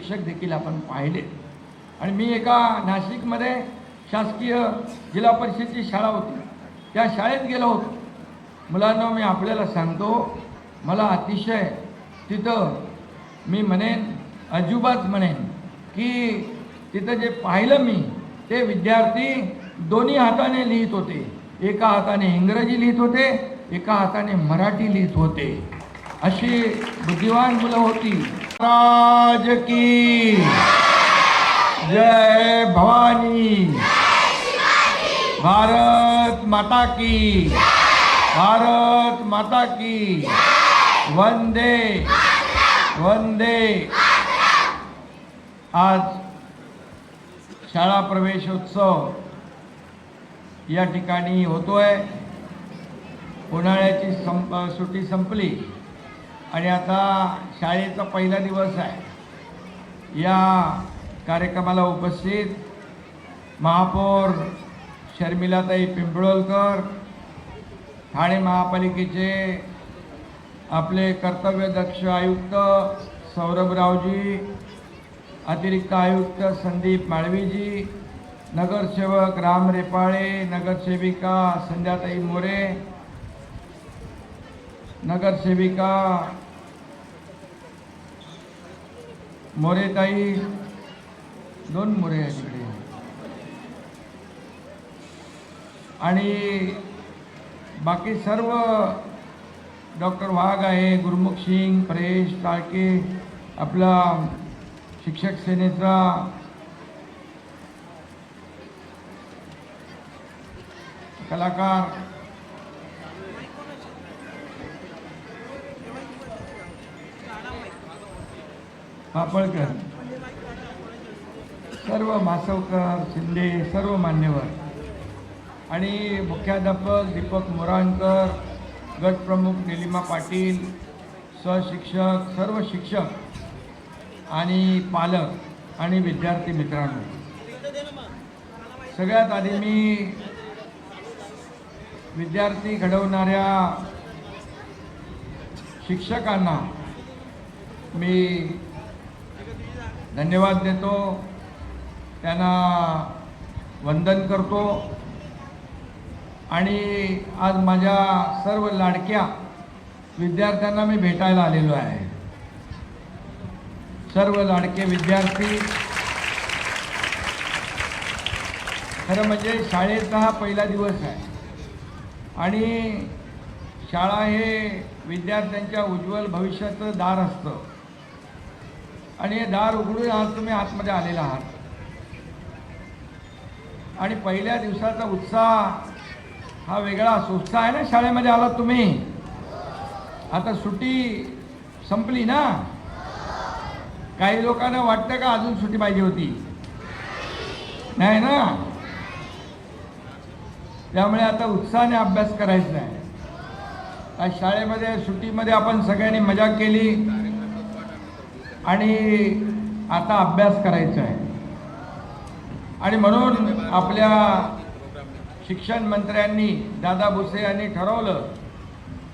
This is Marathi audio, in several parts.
शिक्षक देखील आपण पाहिले. आणि मी एका नाशिकमध्ये शासकीय जिल्हा परिषदेची शाळा होती, त्या शाळेत गेलो होतो. मुलांना मी आपल्याला सांगतो, मला अतिशय तिथं मी म्हणेन अजुबाच म्हणेन की तिथं जे पाहिलं मी, ते विद्यार्थी दोन्ही हाताने लिहित होते. एका हाताने इंग्रजी लिहित होते, एका हाताने मराठी लिहित होते. अशी बुद्धिवान मुलं होती. राज की जय भवानी, भारत माता की, भारत माता की, वंदे वंदे. आज शाळा प्रवेशोत्सव या ठिकाणी होतोय. उन्हाळ्याची सुट्टी संपली आणि आता शाळेचा पहिला दिवस आहे. या कार्यक्रमाला उपस्थित महापौर शर्मिलाताई पिंपळकर, ठाणे महापालिकेचे आपले कर्तव्यदक्ष आयुक्त सौरभरावजी, अतिरिक्त आयुक्त संदीप माळवीजी, नगरसेवक राम रेपाळे, नगरसेविका संध्याताई मोरे, नगरसेविका मोरेताई, दोन मोरे आहेत तिकडे, आणि बाकी सर्व डॉक्टर वाघ आहे, गुरमुख सिंग, परेश टाळके, आपला शिक्षक सेनेचा कलाकार पापळकर, सर्व मासवकर, शिंदे, सर्व मान्यवर आणि मुख्याध्यापक दीपक मोराणकर, गटप्रमुख निलिमा पाटील, सहशिक्षक, सर्व शिक्षक आणि पालक आणि विद्यार्थी मित्रांनो, सगळ्यात आधी मी विद्यार्थी घडवणाऱ्या शिक्षकांना मी धन्यवाद देतो, त्यांना वंदन करतो. आणि आज माझ्या सर्व लाडक्या विद्यार्थ्यांना मी भेटायला आलेलो आहे. सर्व लाडके विद्यार्थी, खरं म्हणजे शाळेचा हा पहिला दिवस आहे आणि शाळा हे विद्यार्थ्यांच्या उज्ज्वल भविष्याचं दार असतं आणि हे दार उघडून आज तुम्ही आतमध्ये आलेला आहात. आणि पहिल्या दिवसाचा उत्साह हा वेगळा उत्साह आहे ना. शाळेमध्ये आलात तुम्ही, आता सुट्टी संपली ना. काही लोकांना वाटतं का अजून सुट्टी पाहिजे होती, नाही ना. त्यामुळे आता उत्साहाने अभ्यास करायचा आहे. आज शाळेमध्ये सुट्टीमध्ये आपण सगळ्यांनी मजा केली आणि आता अभ्यास करायचा आहे. आणि म्हणून आपल्या शिक्षण मंत्र्यांनी दादा भुसे यांनी ठरवलं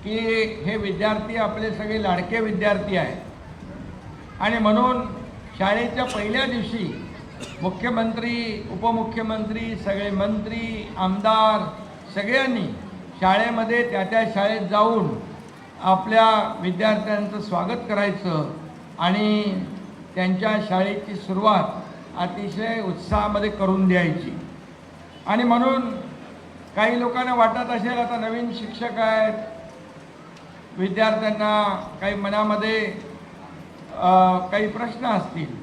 की हे विद्यार्थी आपले सगळे लाडके विद्यार्थी आहेत आणि म्हणून शाळेच्या पहिल्या दिवशी मुख्यमंत्री, उपमुख्यमंत्री, सगळे मंत्री, आमदार सगळ्यांनी शाळेमध्ये त्या शाळेत जाऊन आपल्या विद्यार्थ्यांचं स्वागत करायचं आणि त्यांच्या शाळेची सुरुवात अतिशय उत्साहामध्ये करून द्यायची. आणि म्हणून काही लोकांना वाटत असेल आता नवीन शिक्षक आहेत, विद्यार्थ्यांना काही मनामध्ये काही प्रश्न असतील,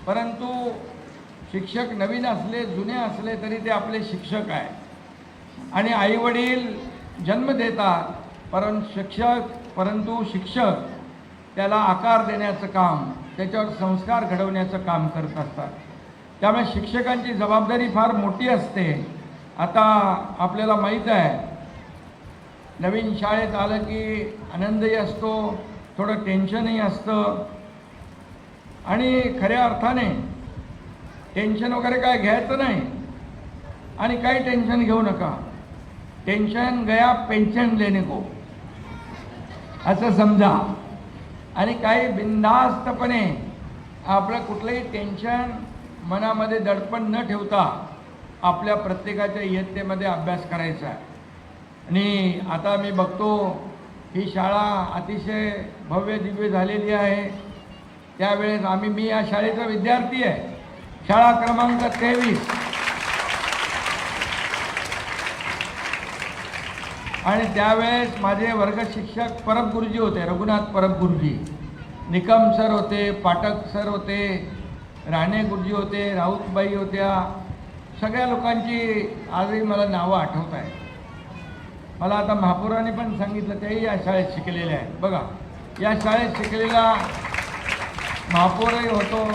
परंतु शिक्षक नवीन असले, जुने असले तरी ते आपले शिक्षक आहेत आणि आईवडील जन्म देतात, परंतु शिक्षक त्याला आकार देण्याचं काम, त्याच्यावर संस्कार घडवण्याचं काम करत असतात. त्यामुळे शिक्षकांची जबाबदारी फार मोठी असते. आता आपल्याला माहीत आहे, नवीन शाळेत आलं की आनंदही असतो, थोडं टेन्शनही असतं आणि खऱ्या अर्थाने टेन्शन वगैरे काय घ्यायचं नाही आणि काही टेन्शन घेऊ नका. टेन्शन गया पेन्शन लेने को असं समजा आणि काही बिनधास्तपणे आपलं कुठलंही टेन्शन मनामध्ये दडपण न ठेवता आपल्या प्रत्येकाच्या इयत्तेमध्ये अभ्यास करायचा आहे. आणि आता मी बघतो ही शाळा अतिशय भव्य दिव्य झालेली आहे. त्यावेळेस मी या शाळेचा विद्यार्थी आहे, शाळा क्रमांक 23. आणि त्यावेळेस माझे वर्ग शिक्षक परब गुरुजी होते, रघुनाथ परब गुरुजी, निकम सर होते, पाठक सर होते, राणे गुरुजी होते, राऊतबाई होत्या. सगळ्या लोकांची आजही मला नावं आठवत आहेत. मला आता महापौरांनी पण सांगितलं तेही या शाळेत शिकलेले आहेत. बघा, या शाळेत शिकलेला महापौरही होतो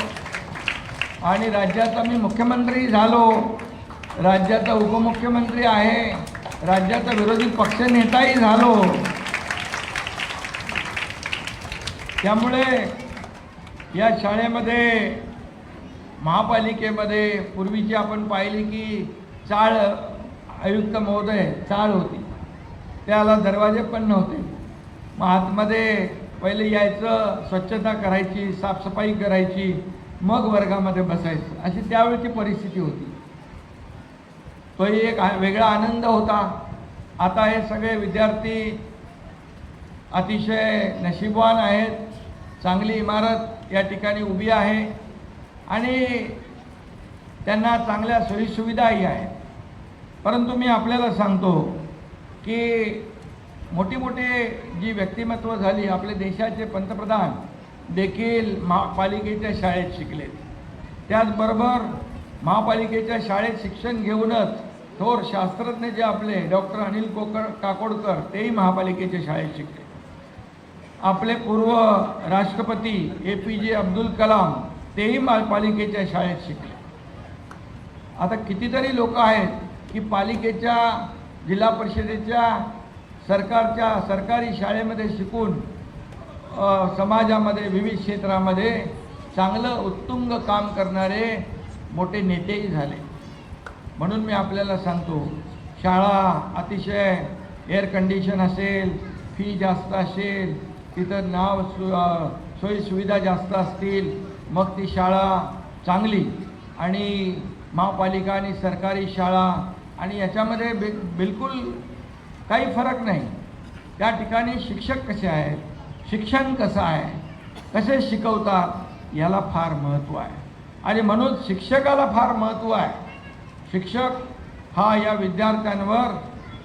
आणि राज्याचा मी मुख्यमंत्री झालो, राज्याचा उपमुख्यमंत्री आहे, राज्याचा विरोधी पक्षनेताही झालो. त्यामुळे या शाळेमध्ये महापालिकेमध्ये पूर्वीची आपण पाहिली की चाळ आयुक्त महोदय चाळ होती, त्याला दरवाजे पण नव्हते. मग आतमध्ये पहिले यायचं, स्वच्छता करायची, साफसफाई करायची, मग वर्गामध्ये बसायचं, अशी त्यावेळची परिस्थिती होती. तोही एक वेगळा आनंद होता. आता हे सगळे विद्यार्थी अतिशय नशीबवान आहेत. चांगली इमारत या ठिकाणी उभी आहे आणि त्यांना चांगल्या सोयीसुविधाही आहेत. परंतु मी आपल्याला सांगतो की मोठी जी व्यक्तिमत्व झाली, आपले देशाचे पंतप्रधान देखील महापालिकेच्या शाळेत शिकलेत. त्याचबरोबर महापालिकेच्या शाळेत शिक्षण घेऊनच थोर शास्त्रज्ञ जे आपले डॉक्टर अनिल काकोडकर तेही महापालिकेच्या शाळेत शिकले. आपले पूर्व राष्ट्रपती APJ अब्दुल कलाम तेही महापालिकेच्या शाळेत शिकले. आता कितीतरी लोक आहेत की पालिकेच्या, जिल्हा परिषदेच्या, सरकारी शाळेमध्ये शिकून समाजामध्ये विविध क्षेत्रामध्ये चांगलं उत्तुंग काम करणारे मोठे नेतेही झाले. म्हणून मी आपल्याला सांगतो, शाळा अतिशय एअर कंडिशन असेल, फी जास्त असेल, तिथं सोयीसुविधा जास्त असतील, मग ती शाळा चांगली. आणि महापालिका आणि सरकारी शाळा आणि याच्यामध्ये बिलकुल काही फरक नाही. त्या ठिकाणी शिक्षक कसे आहेत, शिक्षण कसं आहे, कसे शिकवतात, याला फार महत्त्व आहे. आणि म्हणून शिक्षकाला फार महत्त्व आहे. शिक्षक हा या विद्यार्थ्यांवर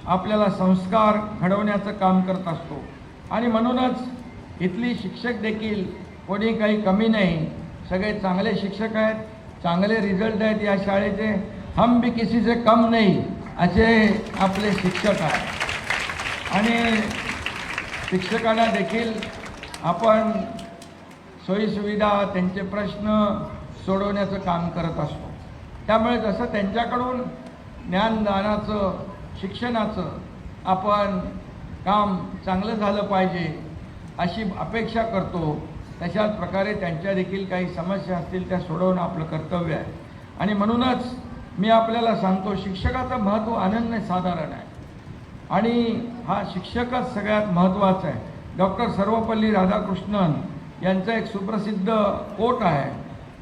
आपल्याला संस्कार घडवण्याचं काम करत असतो. आणि म्हणूनच इथली शिक्षक देखील कोणी काही कमी नाही, सगळे चांगले शिक्षक आहेत, चांगले रिझल्ट आहेत या शाळेचे. हम भी किसी से कम नहीं असे आपले शिक्षक आहेत. आणि शिक्षकांना देखील आपण सोयीसुविधा, त्यांचे प्रश्न सोडवण्याचं काम करत असतो. त्यामुळे जसं त्यांच्याकडून ज्ञानदानाचं, शिक्षणाचं आपण काम चांगलं झालं पाहिजे अशी अपेक्षा करतो, तशाच प्रकारे त्यांच्या देखील काही समस्या असतील त्या सोडवणं आपलं कर्तव्य आहे. आणि म्हणूनच मी आपल्याला सांगतो, शिक्षकाचं महत्त्व अनन्यसाधारण आहे आणि हा शिक्षकच सगळ्यात महत्त्वाचा आहे. डॉक्टर सर्वपल्ली राधाकृष्णन यांचं एक सुप्रसिद्ध कोट आहे,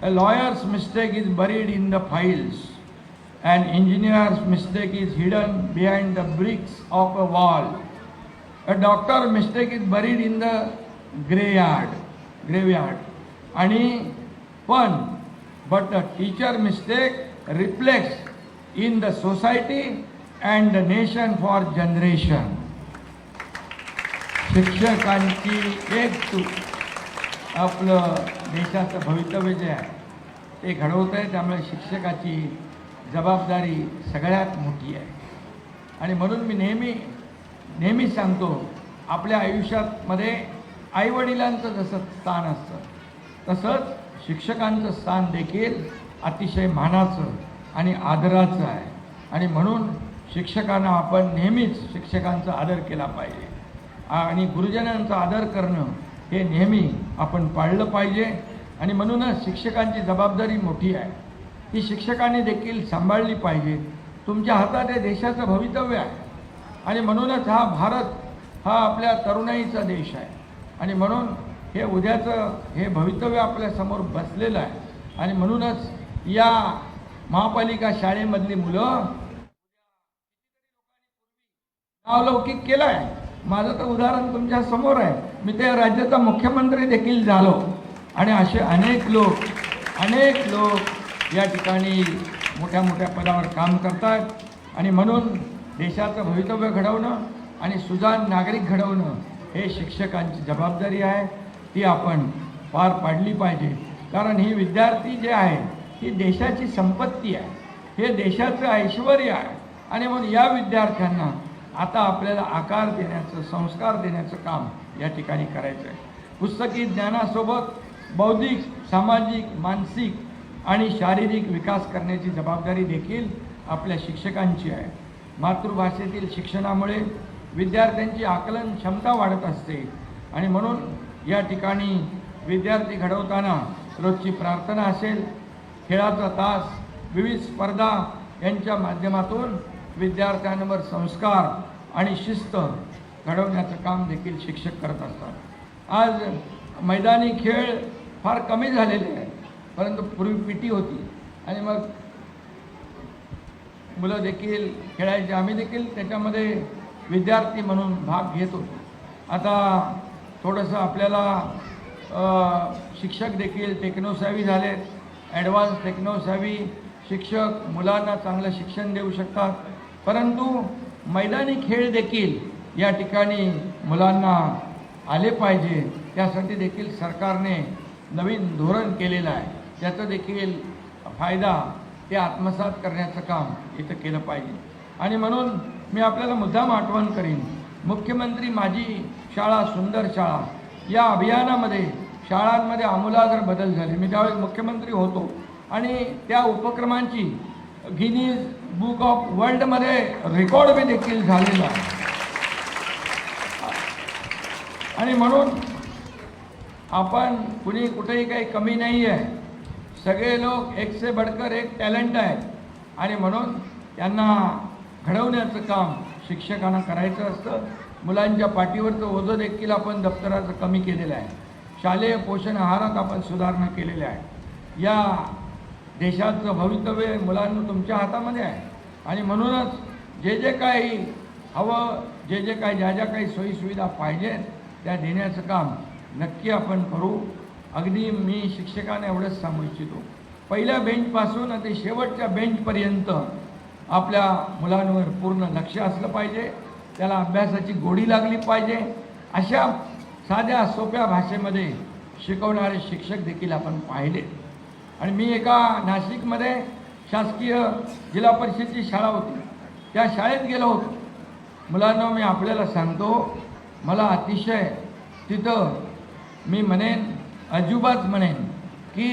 a lawyer's mistake is buried in the files and engineer's mistake is hidden behind the bricks of a wall. A doctor mistake is buried in the graveyard. आणि but the teacher mistake reflects in the society and the nation for generation. शिक्षकांची एक चूक आपलं देशाचं भवितव्य जे आहे ते घडवत आहे. त्यामुळे शिक्षकाची जबाबदारी सगळ्यात मोठी आहे. आणि म्हणून मी नेहमी सांगतो, आपल्या आयुष्यामध्ये आईवडिलांचं जसं स्थान असतं तसंच शिक्षकांचं स्थान देखील अतिशय मानाचं आणि आदराचं आहे. आणि म्हणून शिक्षकांना आपण नेहमीच शिक्षकांचा आदर केला पाहिजे आणि गुरुजनांचा आदर करणं हे नेहमी आपण पाळलं पाहिजे. आणि म्हणूनच शिक्षकांची जबाबदारी मोठी आहे, ती शिक्षकांनी देखील सांभाळली पाहिजे. तुमच्या हातात हे देशाचं भवितव्य आहे आणि म्हणूनच हा भारत हा आपल्या तरुणाईचा देश आहे. आणि म्हणून हे उद्याचं हे भवितव्य आपल्यासमोर बसलेलं आहे आणि म्हणूनच या महापालिका शाळेमधली मुलं नावलौकिक केलं आहे. माझं तर उदाहरण तुमच्या समोर आहे. मी त्या राज्याचा मुख्यमंत्री देखील झालो आणि असे अनेक लोक या ठिकाणी मोठ्या मोठ्या पदावर काम करतात आणि म्हणून देशाचं भवितव्य घडवणं आणि सुजाण नागरिक घडवणं हे शिक्षकांची जबाबदारी आहे. ती आपण पार पाडली पाहिजे. कारण ही विद्यार्थी जे आहे ही देशाची संपत्ती आहे, हे देशाचं ऐश्वर आहे आणि म्हणून या विद्यार्थ्यांना आता आपल्याला आकार देण्याचं, संस्कार देण्याचं काम या ठिकाणी करायचं आहे. पुस्तकी ज्ञानासोबत बौद्धिक, सामाजिक, मानसिक आणि शारीरिक विकास करण्याची जबाबदारी देखील आपल्या शिक्षकांची आहे. मातृभाषेतील शिक्षणामुळे विद्यार्थ्यांची आकलन क्षमता वाढत असते आणि म्हणून या ठिकाणी विद्यार्थी घडवताना रोजची प्रार्थना असेल, खेळाचा तास, विविध स्पर्धा यांच्या माध्यमातून विद्यार्थ्यांवर संस्कार आणि शिस्त घडवण्याचं काम देखील शिक्षक करत असतात. आज मैदानी खेळ फार कमी झालेले आहेत, परंतु पूर्वी पीटी होती आणि मग मुलं देखील खेळायचे. आम्ही देखील त्याच्यामध्ये विद्यार्थी म्हणून भाग घेत होतो. आता थोडंसं आपल्याला शिक्षक देखील टेक्नोसॅव्ही झालेत, ॲडव्हान्स टेक्नोसॅव्ही शिक्षक मुलांना चांगलं शिक्षण देऊ शकतात. परंतु मैदानी खेळ देखील या ठिकाणी मुलांना आले पाहिजे, त्यासाठी देखील सरकारने नवीन धोरण केलेलं आहे. त्याचा देखील फायदा ते आत्मसात करण्याचं काम इथं केलं पाहिजे. आणि म्हणून मी आपल्याला मुद्दाम आठवण करीन, मुख्यमंत्री माझी शाळा सुंदर शाळा या अभियानामध्ये शाळांमध्ये आमूलाग्र बदल झाले. मी त्यावेळेस मुख्यमंत्री होतो आणि त्या उपक्रमांची गिनीज बुक ऑफ वर्ल्डमध्ये रेकॉर्ड बी देखील झालेला आहे. आणि म्हणून आपण कुणी कुठेही काही कमी नाही आहे. सगळे लोक एक से बढ़कर एक टॅलेंट आहे आणि म्हणून त्यांना घडवण्याचं काम शिक्षकांना करायचं असतं. मुलांच्या पाठीवरचं ओझं देखील आपण दप्तराचं कमी केलेलं आहे. शालेय पोषण आहारात आपण सुधारणा केलेल्या आहे. या देशाचं भवितव्य मुलांना तुमच्या हातामध्ये आहे आणि म्हणूनच जे जे काही हवं, जे जे काही ज्या ज्या काही सोयीसुविधा पाहिजेत त्या देण्याचं काम नक्की आपण करू. अगदी मी शिक्षकांना एवढंच सांगू इच्छितो, पहिल्या बेंचपासून ते शेवटच्या बेंचपर्यंत आपल्या मुलांवर पूर्ण लक्ष असलं पाहिजे. त्याला अभ्यासाची गोडी लागली पाहिजे. अशा साध्या सोप्या भाषेमध्ये शिकवणारे शिक्षक देखील आपण पाहिले. आणि मी एका नाशिकमध्ये शासकीय जिल्हा परिषदेची शाळा होती, त्या शाळेत गेलो होतो. मुलांना मी आपल्याला सांगतो, मला अतिशय तिथं मी म्हणेन अजिबात म्हणेन की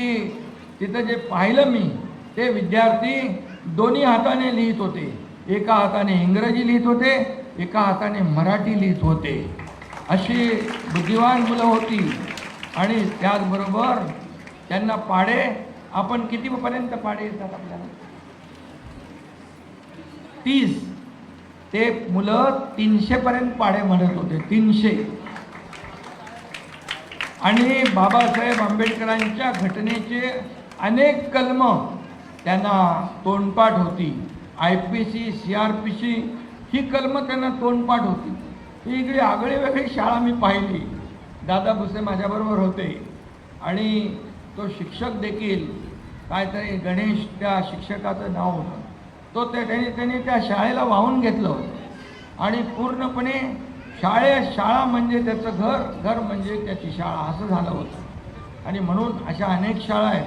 तिथं जे पाहिलं मी ते विद्यार्थी दोन्ही हाताने लिहित होते. एका हाताने इंग्रजी लिहित होते, एका हाताने मराठी लिहित होते. अशी बुद्धिवान मुलं होती. आणि त्याचबरोबर त्यांना पाढे आपण कितीपर्यंत पाढे येतात आपल्याला? 30. ते मुलं 300 पर्यंत पाढे म्हणत होते, 300. आणि बाबासाहेब आंबेडकरांच्या घटनेचे अनेक कलम त्यांना तोंडपाठ होती. IPC, CRPC ही कलम त्यांना तोंडपाठ होती. ही इकडे आगळी वेगळी शाळा मी पाहिली. दादा भुसे माझ्याबरोबर होते आणि तो शिक्षक देखील काहीतरी गणेश त्या शिक्षकाचं नाव होतं. तो त्यांनी त्या शाळेला वाहून घेतलं होतं आणि पूर्णपणे शाळा म्हणजे त्याचं घर, घर म्हणजे त्याची शाळा असं झालं होतं. आणि म्हणून अशा अनेक शाळा आहेत.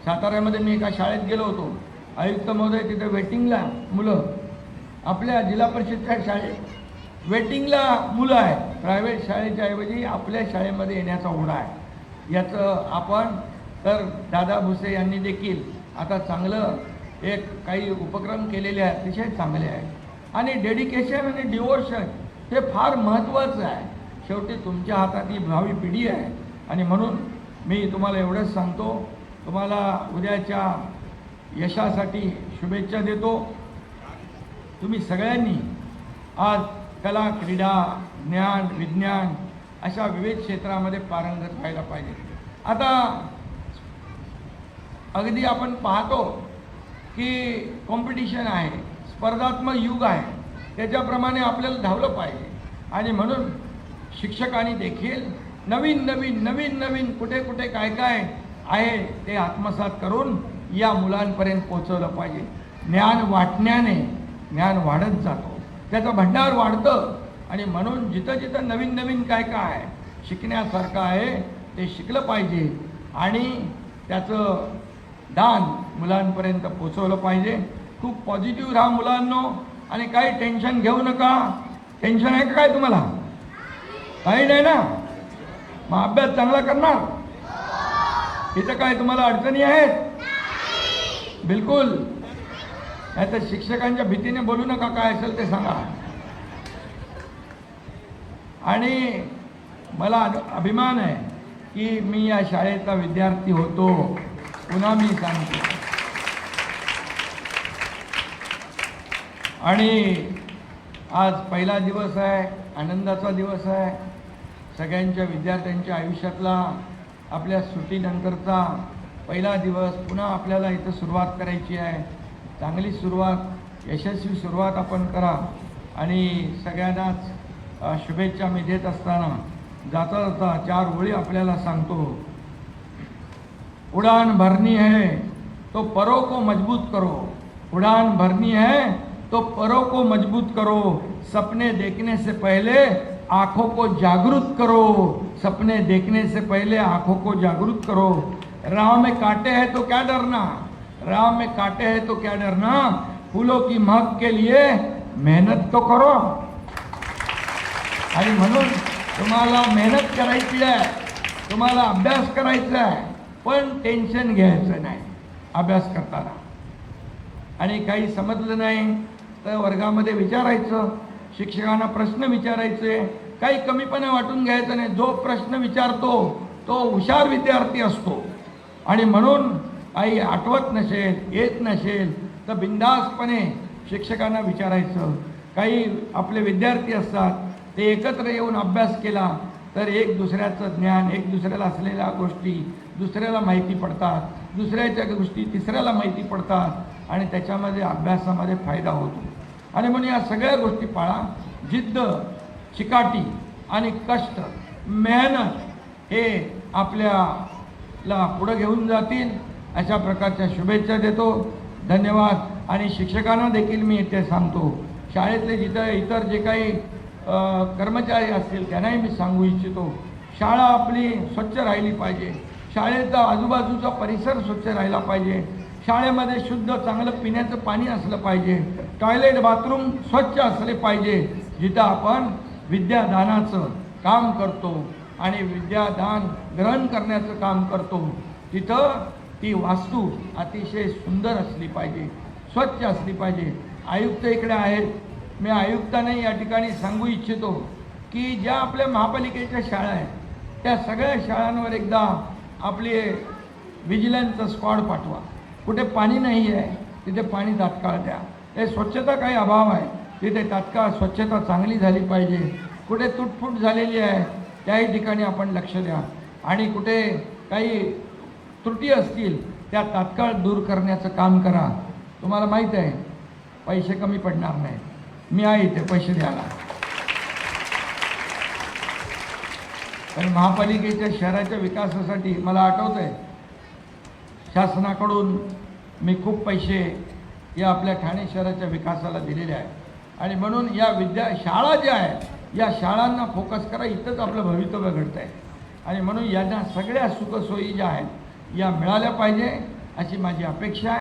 साताऱ्यामध्ये मी एका शाळेत गेलो होतो, आयुक्त महोदय तिथे वेटिंगला मुलं, आपल्या जिल्हा परिषदच्या शाळेत वेटिंगला मुलं आहेत. प्रायव्हेट शाळेच्या ऐवजी आपल्या शाळेमध्ये येण्याचा ओढा आहे. याचं आपण तर दादा भुसे यांनी देखील आता चांगलं एक काही उपक्रम केलेले आहेत, अतिशय चांगले आहेत. आणि डेडिकेशन आणि डिवोशन हे फार महत्त्वाचं आहे. शेवटी तुमच्या हातात ही भावी पिढी आहे. आणि म्हणून मी तुम्हाला एवढंच सांगतो, तुम्हाला उद्याच्या यशासाठी शुभेच्छा देतो. तुम्ही सगळ्यांनी आज कला, क्रीडा, ज्ञान, विज्ञान अशा विविध क्षेत्रामध्ये पारंगत व्हायला पाहिजे. आता अगदी आपण पाहतो की कॉम्पिटिशन आहे, स्पर्धात्मक युग आहे, त्याच्याप्रमाणे आपल्याला धावलं पाहिजे. आणि म्हणून शिक्षकांनी देखील नवीन नवीन नवीन नवीन कुठे कुठे काय काय आहे ते आत्मसात करून या मुलांपर्यंत पोहोचवलं पाहिजे. ज्ञान वाटण्याने ज्ञान वाढत जातो, त्याचं भंडार वाढतं. आणि म्हणून जिथं जिथं नवीन नवीन काय काय आहे शिकण्यासारखं आहे ते शिकलं पाहिजे आणि त्याचं दान मुलांपर्यंत पोचवलं पाहिजे. खूप पॉझिटिव्ह राहा मुलांनो आणि काही टेन्शन घेऊ नका. टेन्शन आहे का काय तुम्हाला? काही नाही ना? मग अभ्यास चांगला करणार? इथं काय तुम्हाला अडचणी आहेत? बिलकुल नाही. तर शिक्षकांच्या भीतीने बोलू नका, काय असेल ते सांगा. आणि मला अभिमान आहे की मी या शाळेचा विद्यार्थी होतो. पुन्हा मी सांगतो. आणि आज पहिला दिवस आहे, आनंदाचा दिवस आहे. सगळ्यांच्या विद्यार्थ्यांच्या आयुष्यातला आपल्या सुट्टीनंतरचा पहिला दिवस. पुन्हा आपल्याला इथं सुरुवात करायची आहे. चांगली सुरुवात, यशस्वी सुरुवात आपण करा. आणि सगळ्यांनाच शुभेच्छा मी देत असताना जाता जाता 4 ओळी आपल्याला सांगतो. उड़ान भरनी है तो परों को मजबूत करो, उड़ान भरनी है तो परों को मजबूत करो, सपने देखने से पहले आँखों को जागरूक करो, सपने देखने से पहले आँखों को जागरूक करो. राह में कांटे हैं तो क्या डरना, राह में कांटे हैं तो क्या डरना, फूलों की महक के लिए मेहनत तो करो. आणि म्हणून तुम्हाला मेहनत करायची आहे, तुम्हाला अभ्यास करायचा आहे, पण टेन्शन घ्यायचं नाही अभ्यास करताना. आणि काही समजलं नाही तर वर्गामध्ये विचारायचं, शिक्षकांना प्रश्न विचारायचे. काही कमीपणा वाटून घ्यायचं नाही. जो प्रश्न विचारतो तो हुशार विद्यार्थी असतो. आणि म्हणून काही आठवत नसेल, येत नसेल तर बिनधास्तपणे शिक्षकांना विचारायचं. काही आपले विद्यार्थी असतात ते एकत्र येऊन अभ्यास केला तर एक दुसऱ्याचं ज्ञान, एक दुसऱ्याला असलेल्या गोष्टी दुसऱ्याला माहिती पडतात, दुसऱ्याच्या गोष्टी तिसऱ्याला माहिती पडतात आणि त्याच्यामध्ये अभ्यासामध्ये फायदा होतो. आणि म्हणून या सगळ्या गोष्टी पाळा. जिद्द, चिकाटी आणि कष्ट, मेहनत हे आपल्याला पुढं घेऊन जातील अशा प्रकारच्या शुभेच्छा देतो. धन्यवाद. आणि शिक्षकांना देखील मी इथे सांगतो, शाळेतले जिथं इतर जे काही कर्मचारी असतील त्यांनाही मी सांगू इच्छितो, शाळा आपली स्वच्छ राहिली पाहिजे. शाळेचा आजूबाजूचा परिसर स्वच्छ राहिला पाहिजे. शाळेमध्ये शुद्ध चांगलं पिण्याचं पाणी असलं पाहिजे. टॉयलेट, बाथरूम स्वच्छ असले पाहिजे. जिथं आपण विद्यादानाचं काम करतो आणि विद्यादान ग्रहण करण्याचं काम करतो तिथं ती वास्तू अतिशय सुंदर असली पाहिजे, स्वच्छ असली पाहिजे. आयुक्त इकडे आहेत. मी आयुक्तांनाही या ठिकाणी सांगू इच्छितो की ज्या आपल्या महापालिकेच्या शाळा आहेत त्या सगळ्या शाळांवर एकदा आपले विजिलन्सचा स्क्वॉड पाठवा. कुठे पाणी नाही आहे तिथे पाणी तात्काळ द्या. हे स्वच्छता काही अभाव आहे तिथे तात्काळ स्वच्छता चांगली झाली पाहिजे. कुठे तुटफूट झालेली आहे त्याही ठिकाणी आपण लक्ष द्या. आणि कुठे काही त्रुटी असतील त्या तात्काळ दूर करण्याचं काम करा. तुम्हाला माहीत आहे पैसे कमी पडणार नाहीत. मी आहे इथे पैसे द्यायला. पण महापालिकेच्या शहराच्या विकासासाठी मला आठवतं आहे शासनाकडून मी खूप पैसे या आपल्या ठाणे शहराच्या विकासाला दिलेले आहेत. आणि म्हणून या शाळा ज्या आहेत या शाळांना फोकस करा. इथंच आपलं भवितव्य घडतं आहे. आणि म्हणून यांना सगळ्या सुखसोयी ज्या आहेत या मिळाल्या पाहिजे अशी माझी अपेक्षा आहे.